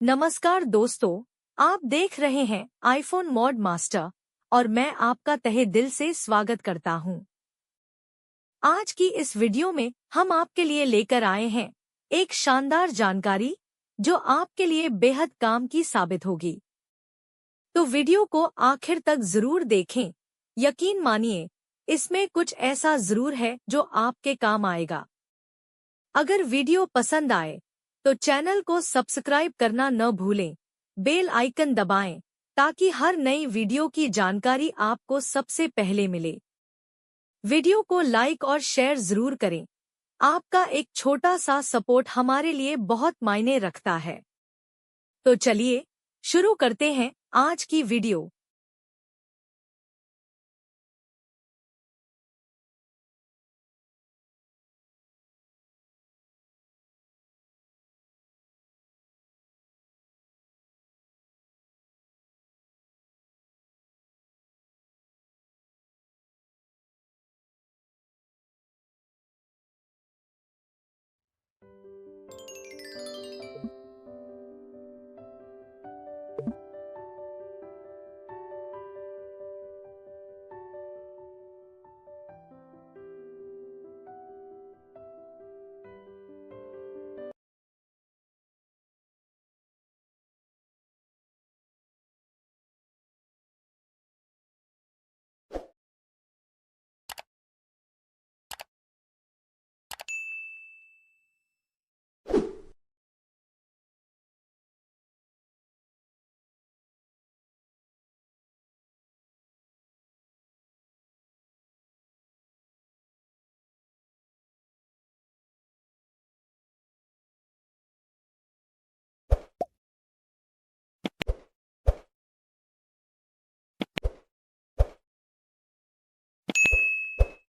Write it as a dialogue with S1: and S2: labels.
S1: नमस्कार दोस्तों, आप देख रहे हैं आईफोन मॉड मास्टर और मैं आपका तहे दिल से स्वागत करता हूं। आज की इस वीडियो में हम आपके लिए लेकर आए हैं एक शानदार जानकारी जो आपके लिए बेहद काम की साबित होगी। तो वीडियो को आखिर तक जरूर देखें। यकीन मानिए, इसमें कुछ ऐसा जरूर है जो आपके काम आएगा। अगर वीडियो पसंद आए तो चैनल को सब्सक्राइब करना न भूलें, बेल आइकन दबाएं ताकि हर नई वीडियो की जानकारी आपको सबसे पहले मिले। वीडियो को लाइक और शेयर जरूर करें। आपका एक छोटा सा सपोर्ट हमारे लिए बहुत मायने रखता है। तो चलिए शुरू करते हैं आज की वीडियो।